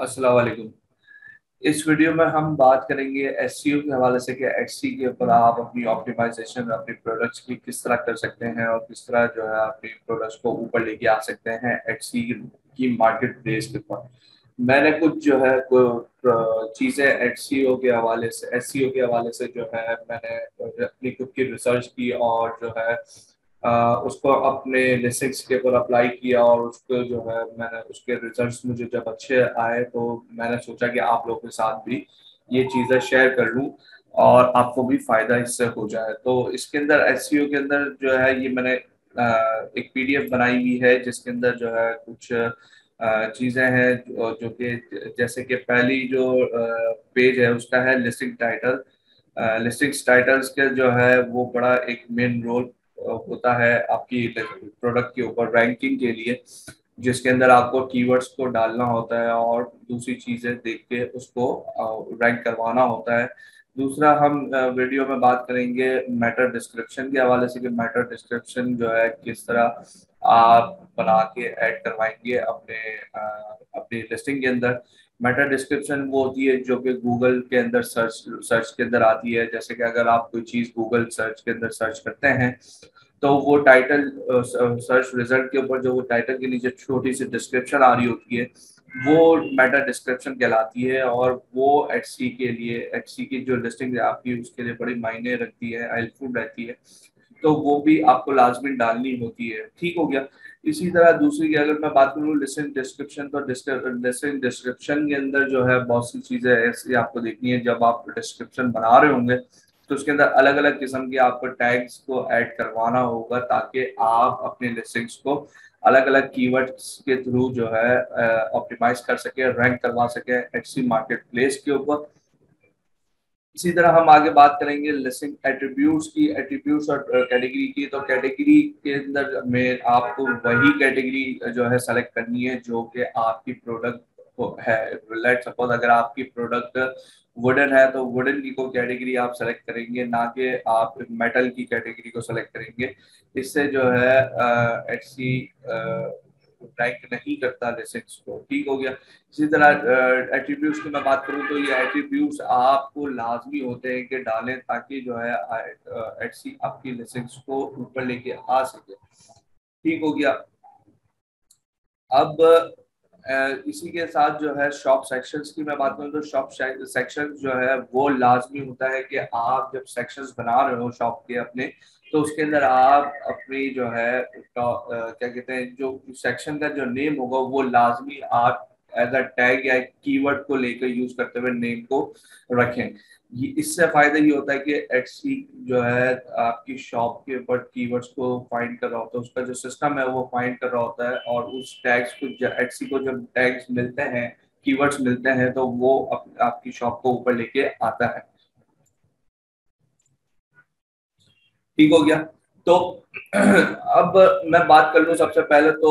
अस्सलाम वालेकुम। इस वीडियो में हम बात करेंगे एसईओ के हवाले से कि एचसी के ऊपर आप अपनी ऑप्टिमाइजेशन अपनी प्रोडक्ट्स की किस तरह कर सकते हैं और किस तरह जो है अपनी प्रोडक्ट्स को ऊपर लेके आ सकते हैं एचसी की मार्केट प्लेस के ऊपर। मैंने कुछ जो है चीज़ें एचसीओ के हवाले से एसईओ के हवाले से जो है मैंने अपनी खुद की रिसर्च की और जो है उसको अपने लिस्टिंग्स के ऊपर अप्लाई किया और उसको जो है मैंने उसके रिजल्ट्स मुझे जब अच्छे आए तो मैंने सोचा कि आप लोगों के साथ भी ये चीज़ें शेयर कर लूँ और आपको भी फायदा इससे हो जाए। तो इसके अंदर एसईओ के अंदर जो है ये मैंने एक पीडीएफ बनाई हुई है जिसके अंदर जो है कुछ चीज़ें हैं जो कि जैसे कि पहली जो पेज है उसका है लिस्टिंग टाइटल। लिस्टिंग्स टाइटल्स के जो है वो बड़ा एक मेन रोल होता है आपकी प्रोडक्ट के ऊपर रैंकिंग के लिए, जिसके अंदर आपको कीवर्ड्स को डालना होता है और दूसरी चीजें देख के उसको रैंक करवाना होता है। दूसरा हम वीडियो में बात करेंगे मैटर डिस्क्रिप्शन के हवाले से कि मैटर डिस्क्रिप्शन जो है किस तरह आप बना के ऐड करवाएंगे अपनी लिस्टिंग के अंदर। मेटा डिस्क्रिप्शन वो होती है जो कि गूगल के अंदर सर्च के अंदर आती है। जैसे कि अगर आप कोई चीज गूगल सर्च के अंदर सर्च करते हैं तो वो टाइटल सर्च रिजल्ट के ऊपर जो वो टाइटल के नीचे छोटी सी डिस्क्रिप्शन आ रही होती है वो मेटा डिस्क्रिप्शन कहलाती है और वो एचसी के लिए एचसी की जो लिस्टिंग है आपकी उसके लिए बड़ी मायने रखती है, हेल्पफुल रहती है। तो वो भी आपको लाजमी डालनी होती है। ठीक हो गया। इसी तरह दूसरी की अगर मैं बात करूँ लिसन डिस्क्रिप्शन, तो लिसन डिस्क्रिप्शन के अंदर जो है बहुत सी चीजें ऐसी आपको देखनी है। जब आप डिस्क्रिप्शन बना रहे होंगे तो उसके अंदर अलग अलग किस्म के आपको टैग्स को ऐड करवाना होगा ताकि आप अपने लिस्टिंग्स को अलग अलग कीवर्ड्स के थ्रू जो है ऑप्टिमाइज कर सके, रैंक करवा सके एचसी मार्केट प्लेस के ऊपर। इसी तरह हम आगे बात करेंगे लिस्टिंग एट्रीब्यूट्स की, एट्रीब्यूट्स और कैटेगरी की। तो कैटेगरी के अंदर में आपको वही कैटेगरी जो है सेलेक्ट करनी है जो कि आपकी प्रोडक्ट है। लेट सपोज अगर आपकी प्रोडक्ट वुडन है तो वुडन की को कैटेगरी आप सेलेक्ट करेंगे, ना कि आप मेटल की कैटेगरी को सेलेक्ट करेंगे। इससे जो है एचसी रैंक नहीं करता लिस्टिंग्स को। ठीक हो गया। इसी तरह एट्रीब्यूट्स की मैं बात करूं तो ये एट्रीब्यूट्स आपको लाजमी होते हैं कि डालें ताकि जो है एचसी आपकी लिस्टिंग्स को ऊपर लेके आ सके। ठीक हो गया। अब इसी के साथ जो है शॉप सेक्शंस की मैं बात करूं तो शॉप सेक्शंस जो है वो लाजमी होता है कि आप जब सेक्शंस बना रहे हो शॉप के अपने, तो उसके अंदर आप अपनी जो है क्या कहते हैं जो सेक्शन का जो नेम होगा वो लाजमी आप एज अ टैग या कीवर्ड को लेकर यूज करते हुए नेम को रखें। ये इससे फायदा ये होता है कि एचसी जो है आपकी शॉप के ऊपर कीवर्ड्स को फाइंड कर रहा होता है, उसका जो सिस्टम है वो फाइंड कर रहा होता है और उस टैग्स को एचसी को जब टैग्स मिलते हैं, कीवर्ड्स मिलते हैं तो वो आपकी शॉप को ऊपर लेके आता है। ठीक हो गया। तो अब मैं बात कर लूँ सबसे पहले तो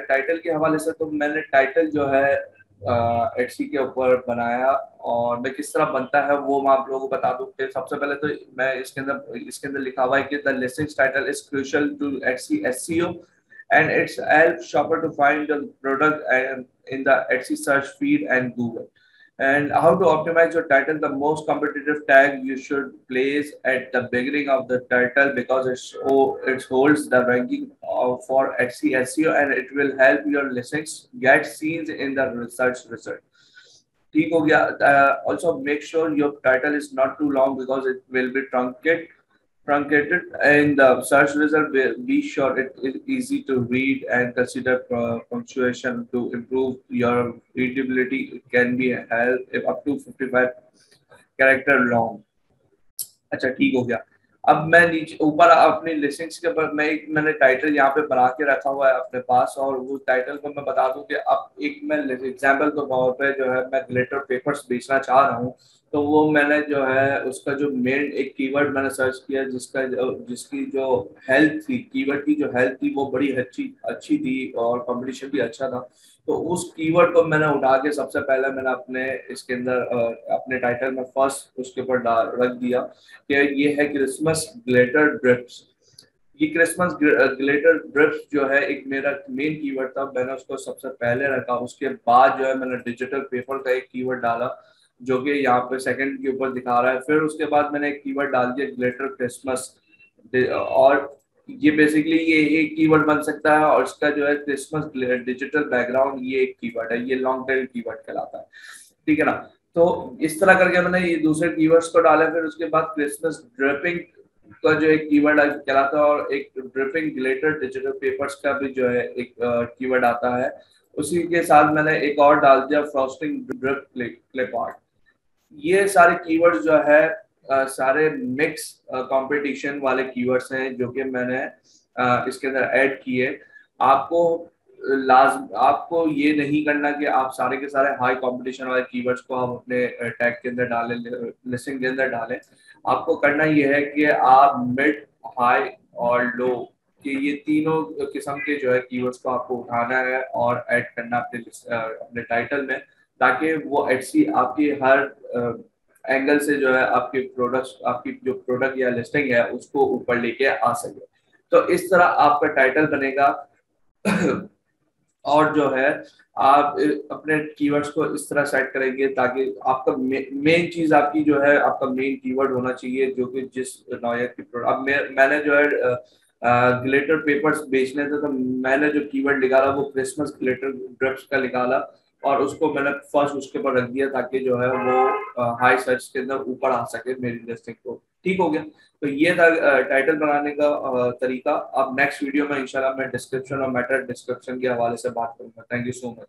टाइटल के हवाले से। तो मैंने टाइटल जो है एटसी के ऊपर बनाया और मैं किस तरह बनता है वो मैं आप लोगों को बता दूं कि सबसे पहले तो मैं इसके अंदर लिखा हुआ है कि the listing title is crucial to Etsy SEO and it's help shopper to find the product and in the Etsy search feed and Google. And how to optimize your title? The most competitive tag you should place at the beginning of the title because it holds the ranking for Etsy SEO and it will help your listings get seen in the research result. ठीक हो गया। Also make sure your title is not too long because it will be truncated in the search result. Be sure it is easy to read and consider punctuation to improve your readability. It can be held if up to 55 character long. अच्छा ठीक हो गया। अब मैं नीचे ऊपर अपनी listings के ऊपर मैंने टाइटल यहाँ पे बना के रखा हुआ है अपने पास और वो टाइटल को मैं बता दूं कि अब एक मैं एग्जांपल के तौर पे जो है मैं ग्लिटर पेपर्स बेचना चाह रहा हूँ। तो वो मैंने जो है उसका जो मेन एक कीवर्ड मैंने सर्च किया जिसकी जो हेल्थ थी, कीवर्ड की जो हेल्थ थी वो बड़ी अच्छी अच्छी थी और कंपटीशन भी अच्छा था। तो उस कीवर्ड को मैंने उठा के सबसे पहले मैंने अपने इसके अंदर अपने टाइटल में फर्स्ट उसके ऊपर रख दिया कि ये है क्रिसमस ग्लिटर ड्रिप्स। ये क्रिसमस ग्लिटर ड्रिप्स जो है एक मेरा मेन कीवर्ड था, मैंने उसको सबसे पहले रखा। उसके बाद जो है मैंने डिजिटल पेपर का एक कीवर्ड डाला जो कि यहाँ पे सेकंड के ऊपर दिखा रहा है। फिर उसके बाद मैंने एक कीवर्ड डाल दिया ग्लिटर क्रिसमस, और ये बेसिकली ये एक कीवर्ड बन सकता है। और इसका जो है क्रिसमस डिजिटल बैकग्राउंड, ये एक कीवर्ड है, ये लॉन्ग टेल कीवर्ड कहलाता है, ठीक है ना। तो इस तरह करके मैंने ये दूसरे कीवर्ड्स को डाला। फिर उसके बाद क्रिसमस ड्रिपिंग का जो एक कीवर्ड कहलाता है, और एक ड्रिपिंग ग्लिटर डिजिटल पेपर्स का भी जो है एक कीवर्ड आता है। उसी के साथ मैंने एक और डाल दिया फ्रॉस्टिंग ड्रिप क्लिप आर्ट। ये सारे कीवर्ड्स जो है सारे मिक्स कंपटीशन वाले कीवर्ड्स हैं जो कि मैंने इसके अंदर ऐड किए। आपको आपको ये नहीं करना कि आप सारे के सारे हाई कंपटीशन वाले कीवर्ड्स को आप अपने टैग के अंदर डालें, लिस्टिंग के अंदर डालें। आपको करना ये है कि आप मिड, हाई और लो कि ये तीनों किस्म के जो है कीवर्ड्स को आपको उठाना है और ऐड करना अपने टाइटल में, ताकि वो एटसी आपकी हर एंगल से जो है आपके प्रोडक्ट्स, आपकी जो प्रोडक्ट या लिस्टिंग है उसको ऊपर लेके आ सके। तो इस तरह आपका टाइटल बनेगा। और जो है आप अपने कीवर्ड्स को इस तरह सेट करेंगे ताकि आपका मेन चीज आपकी जो है आपका मेन कीवर्ड होना चाहिए जो कि जिस नौयत की प्रोडक्ट। अब मैंने जो है ग्लिटर पेपर्स बेचने थे, तो मैंने जो कीवर्ड निकाला वो क्रिसमस ग्लिटर ड्रिप्स का निकाला, और उसको मैंने फर्स्ट उसके ऊपर रख दिया ताकि जो है वो हाई सर्च के अंदर ऊपर आ सके मेरी लिस्टिंग को। ठीक हो गया। तो ये था टाइटल बनाने का तरीका। अब नेक्स्ट वीडियो में इंशाल्लाह मैं डिस्क्रिप्शन और मेटा डिस्क्रिप्शन के हवाले से बात करूंगा। Thank you so much.